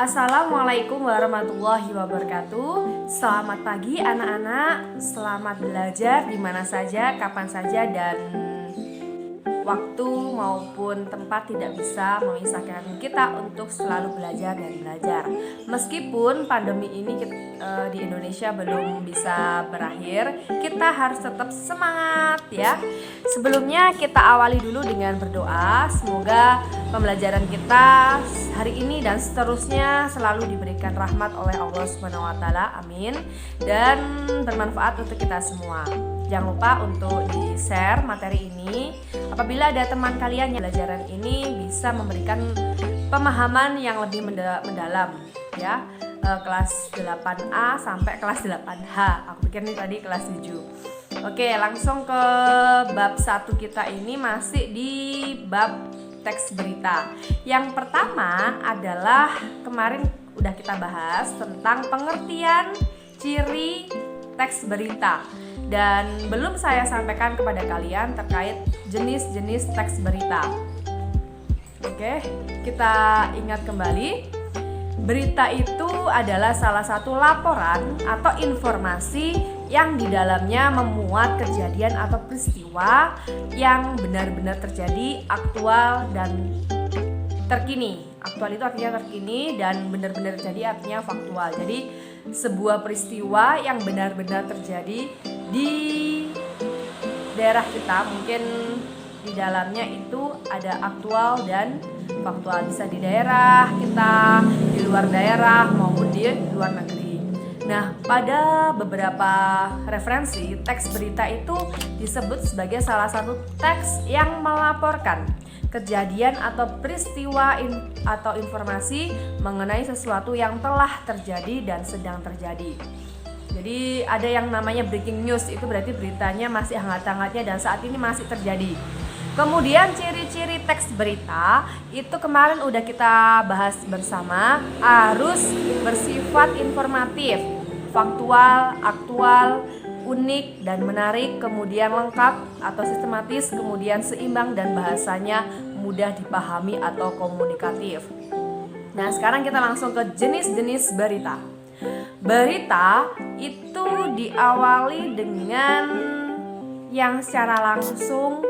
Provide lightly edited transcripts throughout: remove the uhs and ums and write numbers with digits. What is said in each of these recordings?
Assalamualaikum warahmatullahi wabarakatuh. Selamat pagi anak-anak. Selamat belajar di mana saja, kapan saja, dan waktu maupun tempat tidak bisa memisahkan kita untuk selalu belajar dan belajar. Meskipun pandemi ini di Indonesia belum bisa berakhir, kita harus tetap semangat ya. Sebelumnya kita awali dulu dengan berdoa. Semoga pembelajaran kita hari ini dan seterusnya selalu diberikan rahmat oleh Allah Subhanahu wa taala. Amin. Dan bermanfaat untuk kita semua. Jangan lupa untuk di-share materi ini. Apabila ada teman kalian yang pelajaran ini bisa memberikan pemahaman yang lebih mendalam ya. Kelas 8A sampai kelas 8H. Aku pikir ini tadi kelas 7. Oke, langsung ke bab 1 kita ini masih di bab teks berita. Yang pertama adalah kemarin udah kita bahas tentang pengertian ciri teks berita. Dan belum saya sampaikan kepada kalian terkait jenis-jenis teks berita. Oke, kita ingat kembali. Berita itu adalah salah satu laporan atau informasi yang di dalamnya memuat kejadian atau peristiwa yang benar-benar terjadi, aktual dan terkini. Aktual itu artinya terkini, dan benar-benar terjadi artinya faktual. Jadi sebuah peristiwa yang benar-benar terjadi di daerah kita, mungkin di dalamnya itu ada aktual dan faktual, bisa di daerah kita, di luar daerah maupun di luar negeri. Nah, pada beberapa referensi teks berita itu disebut sebagai salah satu teks yang melaporkan kejadian atau peristiwa atau informasi mengenai sesuatu yang telah terjadi dan sedang terjadi. Jadi ada yang namanya breaking news, itu berarti beritanya masih hangat-hangatnya dan saat ini masih terjadi. Kemudian ciri-ciri teks berita itu kemarin udah kita bahas bersama, harus bersifat informatif, faktual, aktual, unik dan menarik, kemudian lengkap atau sistematis, kemudian seimbang dan bahasanya mudah dipahami atau komunikatif. Nah, sekarang kita langsung ke jenis-jenis berita. Berita itu diawali dengan yang secara langsung,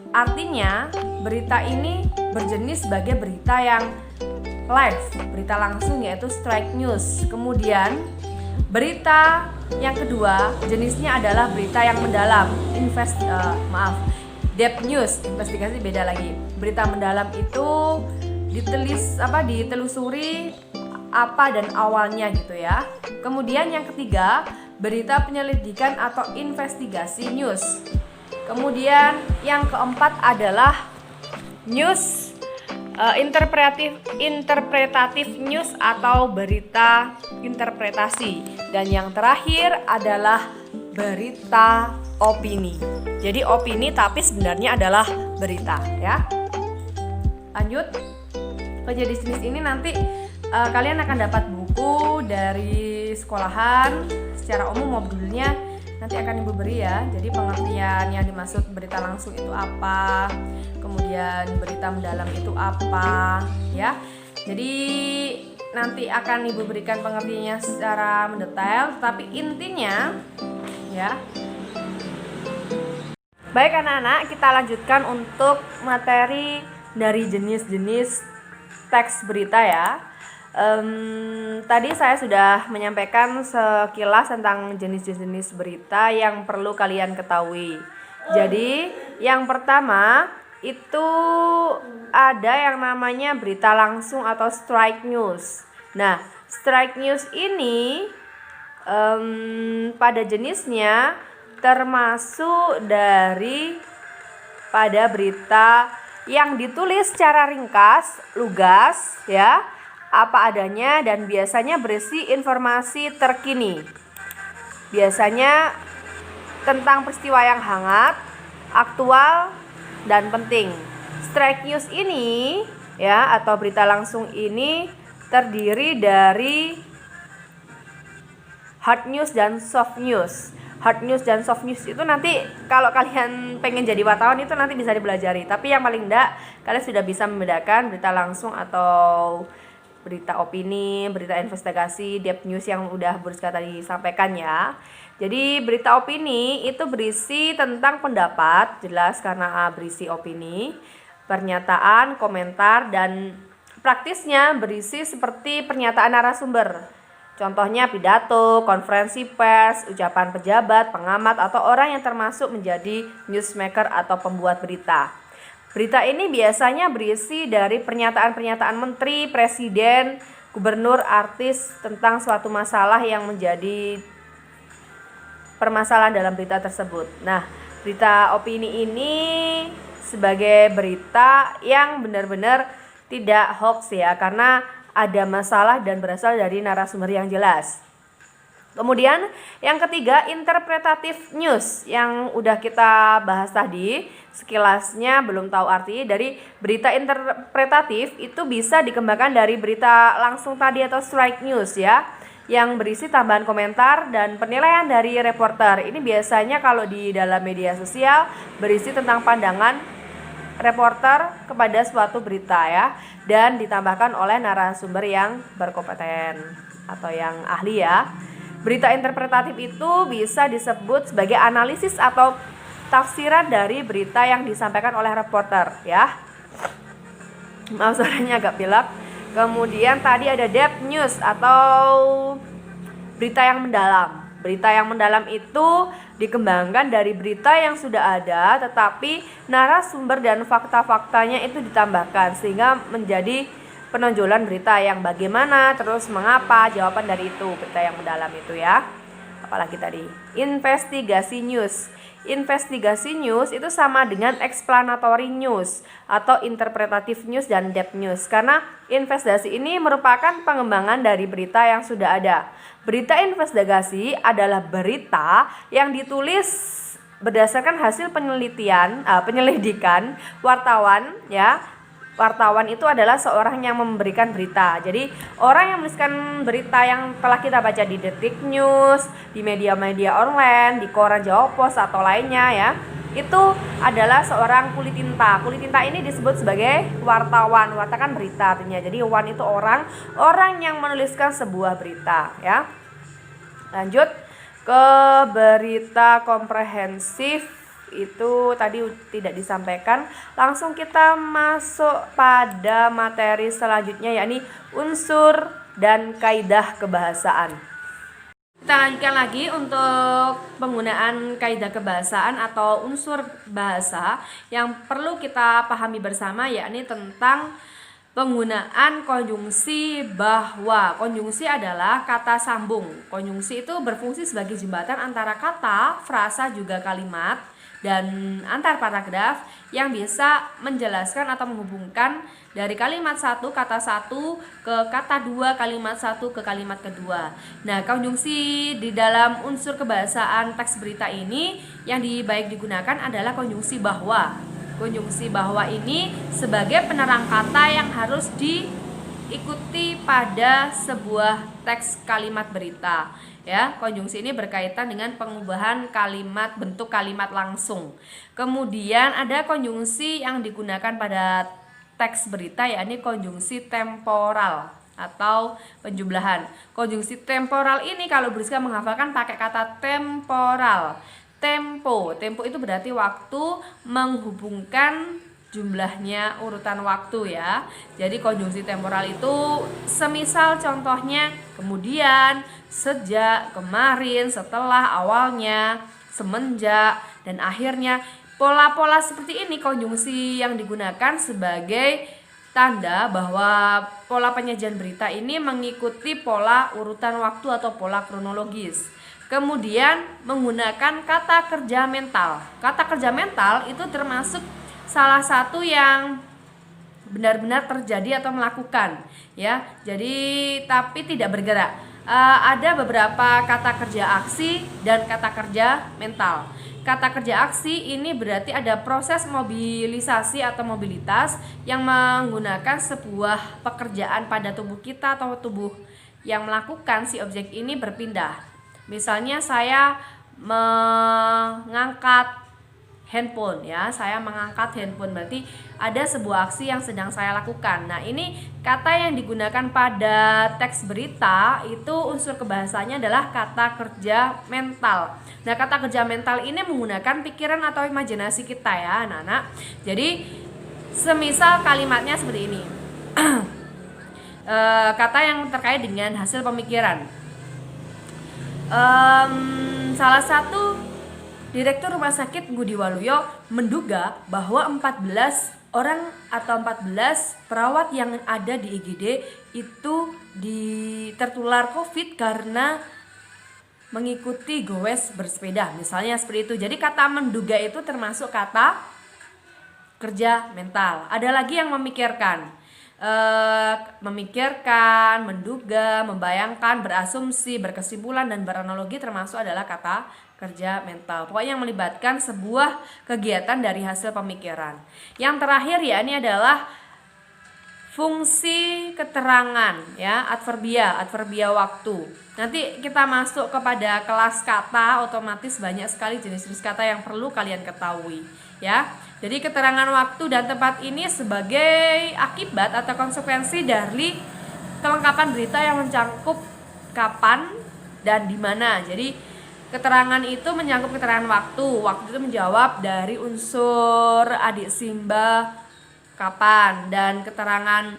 artinya berita ini berjenis sebagai berita yang live, berita langsung yaitu straight news. Kemudian berita yang kedua jenisnya adalah berita yang mendalam, deep news, investigasi beda lagi. Berita mendalam itu ditelusuri apa dan awalnya gitu ya. Kemudian yang ketiga, berita penyelidikan atau investigasi news. Kemudian yang keempat adalah news interpretatif news atau berita interpretasi. Dan yang terakhir adalah berita opini. Jadi opini tapi sebenarnya adalah berita ya. Lanjut ke jenis-jenis ini, nanti kalian akan dapat buku dari sekolahan secara umum, modulnya nanti akan Ibu beri ya. Jadi pengertian yang dimaksud berita langsung itu apa, kemudian berita mendalam itu apa ya. Jadi nanti akan Ibu berikan pengertiannya secara mendetail, tapi intinya ya. Baik anak-anak, kita lanjutkan untuk materi dari jenis-jenis teks berita ya. Tadi saya sudah menyampaikan sekilas tentang jenis-jenis berita yang perlu kalian ketahui. Jadi yang pertama itu ada yang namanya berita langsung atau straight news. Nah, straight news ini pada jenisnya termasuk dari pada berita yang ditulis secara ringkas, lugas ya, apa adanya, dan biasanya berisi informasi terkini. Biasanya tentang peristiwa yang hangat, aktual, dan penting. Straight news ini ya, atau berita langsung ini terdiri dari hard news dan soft news. Hard news dan soft news itu nanti kalau kalian pengen jadi wartawan itu nanti bisa dipelajari. Tapi yang paling enggak, kalian sudah bisa membedakan berita langsung atau berita opini, berita investigasi, depth news yang udah Buriska tadi sampaikan ya. Jadi berita opini itu berisi tentang pendapat, jelas karena berisi opini, pernyataan, komentar, dan praktisnya berisi seperti pernyataan narasumber. Contohnya pidato, konferensi pers, ucapan pejabat, pengamat, atau orang yang termasuk menjadi newsmaker atau pembuat berita. Berita ini biasanya berisi dari pernyataan-pernyataan menteri, presiden, gubernur, artis tentang suatu masalah yang menjadi permasalahan dalam berita tersebut. Nah, berita opini ini sebagai berita yang benar-benar tidak hoax ya, karena ada masalah dan berasal dari narasumber yang jelas. Kemudian yang ketiga, interpretatif news yang udah kita bahas tadi, sekilasnya belum tahu arti. Dari berita interpretatif itu bisa dikembangkan dari berita langsung tadi atau straight news ya, yang berisi tambahan komentar dan penilaian dari reporter. Ini biasanya kalau di dalam media sosial berisi tentang pandangan reporter kepada suatu berita ya, dan ditambahkan oleh narasumber yang berkompeten atau yang ahli ya. Berita interpretatif itu bisa disebut sebagai analisis atau tafsiran dari berita yang disampaikan oleh reporter ya. Maaf suaranya agak pilek. Kemudian tadi ada depth news atau berita yang mendalam. Berita yang mendalam itu dikembangkan dari berita yang sudah ada, tetapi narasumber dan fakta-faktanya itu ditambahkan sehingga menjadi penonjolan berita yang bagaimana, terus mengapa, jawaban dari itu, berita yang mendalam itu ya. Apalagi tadi investigasi news. Investigasi news itu sama dengan explanatory news atau interpretative news dan depth news, karena investigasi ini merupakan pengembangan dari berita yang sudah ada. Berita investigasi adalah berita yang ditulis berdasarkan hasil penyelidikan wartawan ya. Wartawan itu adalah seorang yang memberikan berita. Jadi orang yang menuliskan berita yang telah kita baca di Detik News, di media-media online, di koran Jawa Pos atau lainnya ya, itu adalah seorang kulit tinta. Kulit tinta ini disebut sebagai wartawan. Wartawan kan berita artinya. Jadi wan itu orang yang menuliskan sebuah berita ya. Lanjut ke berita komprehensif. Itu tadi tidak disampaikan. Langsung kita masuk pada materi selanjutnya, yakni unsur dan kaidah kebahasaan. Kita lanjutkan lagi untuk penggunaan kaidah kebahasaan atau unsur bahasa yang perlu kita pahami bersama, yakni tentang penggunaan konjungsi bahwa. Konjungsi adalah kata sambung. Konjungsi itu berfungsi sebagai jembatan antara kata, frasa, juga kalimat dan antar paragraf yang bisa menjelaskan atau menghubungkan dari kalimat satu, kata satu ke kata dua, kalimat satu ke kalimat kedua. Nah, konjungsi di dalam unsur kebahasaan teks berita ini yang baik digunakan adalah konjungsi bahwa. Konjungsi bahwa ini sebagai penerang kata yang harus diikuti pada sebuah teks kalimat berita. Ya, konjungsi ini berkaitan dengan pengubahan kalimat, bentuk kalimat langsung. Kemudian ada konjungsi yang digunakan pada teks berita, yakni konjungsi temporal atau penjumlahan. Konjungsi temporal ini kalau Buriska menghafalkan pakai kata temporal. Tempo itu berarti waktu, menghubungkan jumlahnya urutan waktu ya. Jadi konjungsi temporal itu semisal contohnya kemudian, sejak, kemarin, setelah, awalnya, semenjak, dan akhirnya. Pola-pola seperti ini konjungsi yang digunakan sebagai tanda bahwa pola penyajian berita ini mengikuti pola urutan waktu atau pola kronologis. Kemudian menggunakan kata kerja mental. Kata kerja mental itu termasuk salah satu yang benar-benar terjadi atau melakukan ya. Jadi tapi tidak bergerak. Ada beberapa kata kerja aksi dan kata kerja mental. Kata kerja aksi ini berarti ada proses mobilisasi atau mobilitas yang menggunakan sebuah pekerjaan pada tubuh kita atau tubuh yang melakukan si objek ini berpindah. Misalnya saya mengangkat handphone ya. Saya mengangkat handphone, berarti ada sebuah aksi yang sedang saya lakukan. Nah, ini kata yang digunakan pada teks berita itu unsur kebahasanya adalah kata kerja mental. Nah, kata kerja mental ini menggunakan pikiran atau imajinasi kita ya, anak-anak. Jadi, semisal kalimatnya seperti ini. Kata yang terkait dengan hasil pemikiran. Salah satu Direktur Rumah Sakit Ngudi Waluyo menduga bahwa 14 orang atau 14 perawat yang ada di IGD itu tertular COVID karena mengikuti goes bersepeda, misalnya seperti itu. Jadi kata menduga itu termasuk kata kerja mental. Ada lagi yang memikirkan, menduga, membayangkan, berasumsi, berkesimpulan, dan beranalogi termasuk adalah kata kerja mental. Pokoknya yang melibatkan sebuah kegiatan dari hasil pemikiran. Yang terakhir ya, ini adalah fungsi keterangan ya, adverbia waktu. Nanti kita masuk kepada kelas kata, otomatis banyak sekali jenis-jenis kata yang perlu kalian ketahui ya. Jadi keterangan waktu dan tempat ini sebagai akibat atau konsekuensi dari kelengkapan berita yang mencakup kapan dan di mana. Jadi keterangan itu menyangkut keterangan waktu. Waktu itu menjawab dari unsur adik simba kapan, dan keterangan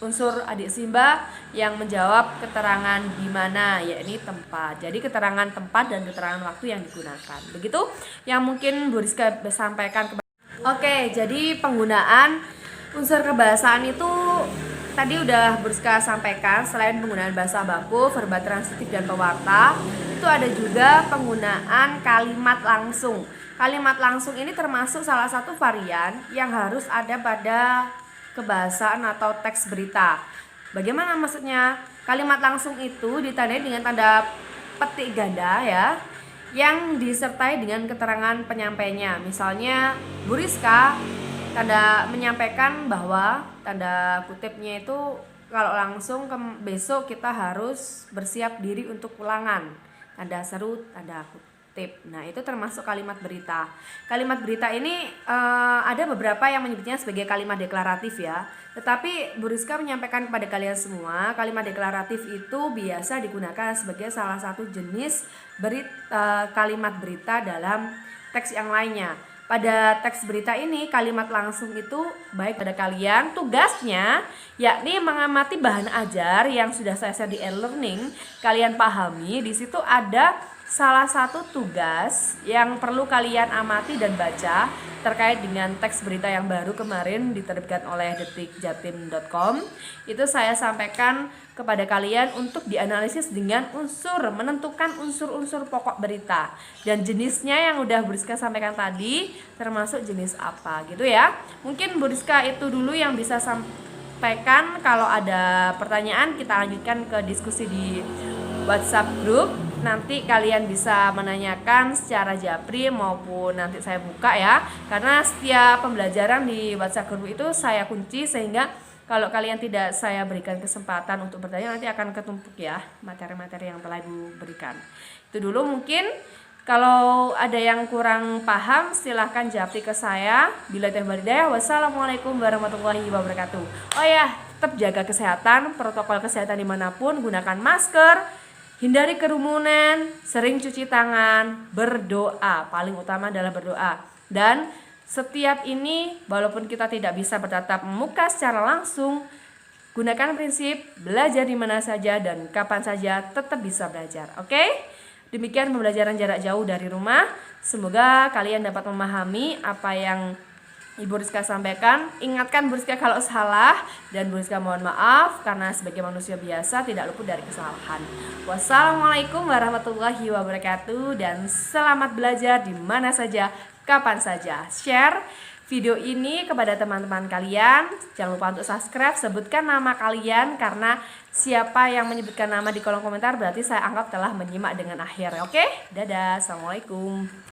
unsur adik simba yang menjawab keterangan di mana, yakni tempat. Jadi keterangan tempat dan keterangan waktu yang digunakan. Begitu yang mungkin Bu Rizka sampaikan. Oke, jadi penggunaan unsur kebahasaan itu tadi udah Bu Rizka sampaikan. Selain penggunaan bahasa baku, verba transitif, dan pewarta, itu ada juga penggunaan kalimat langsung. Kalimat langsung ini termasuk salah satu varian yang harus ada pada kebahasaan atau teks berita. Bagaimana maksudnya? Kalimat langsung itu ditandai dengan tanda petik ganda ya, yang disertai dengan keterangan penyampainya. Misalnya Bu Rizka tanda menyampaikan bahwa tanda kutipnya itu kalau langsung besok kita harus bersiap diri untuk ulangan. Tanda seru, tanda kutip. Nah, itu termasuk kalimat berita. Kalimat berita ini ada beberapa yang menyebutnya sebagai kalimat deklaratif ya. Tetapi Bu Rizka menyampaikan kepada kalian semua, kalimat deklaratif itu biasa digunakan sebagai salah satu jenis kalimat berita dalam teks yang lainnya. Pada teks berita ini kalimat langsung itu baik pada kalian, tugasnya yakni mengamati bahan ajar yang sudah saya share di e-learning. Kalian pahami, di situ ada salah satu tugas yang perlu kalian amati dan baca terkait dengan teks berita yang baru kemarin diterbitkan oleh detikjatim.com. Itu saya sampaikan kepada kalian untuk dianalisis dengan menentukan unsur-unsur pokok berita dan jenisnya yang udah Bu Rizka sampaikan tadi termasuk jenis apa gitu ya. Mungkin Bu Rizka itu dulu yang bisa sampaikan. Kalau ada pertanyaan kita lanjutkan ke diskusi di WhatsApp group. Nanti kalian bisa menanyakan secara japri maupun nanti saya buka ya, karena setiap pembelajaran di WhatsApp group itu saya kunci, sehingga kalau kalian tidak saya berikan kesempatan untuk bertanya, nanti akan ketumpuk ya materi-materi yang telah Ibu berikan. Itu dulu mungkin. Kalau ada yang kurang paham silahkan japri ke saya. Bila teh walhidayah, wassalamualaikum warahmatullahi wabarakatuh. Oh ya, tetap jaga kesehatan, protokol kesehatan dimanapun, gunakan masker, hindari kerumunan, sering cuci tangan, berdoa. Paling utama adalah berdoa. Dan setiap ini, walaupun kita tidak bisa bertatap muka secara langsung, gunakan prinsip belajar di mana saja dan kapan saja tetap bisa belajar. Oke? Demikian pembelajaran jarak jauh dari rumah. Semoga kalian dapat memahami apa yang Ibu Rizka sampaikan. Ingatkan Bu Rizka kalau salah, dan Bu Rizka mohon maaf karena sebagai manusia biasa tidak luput dari kesalahan. Wassalamualaikum warahmatullahi wabarakatuh, dan selamat belajar di mana saja, kapan saja. Share video ini kepada teman-teman kalian. Jangan lupa untuk subscribe, sebutkan nama kalian, karena siapa yang menyebutkan nama di kolom komentar berarti saya anggap telah menyimak dengan akhir. Oke? Dadah, assalamualaikum.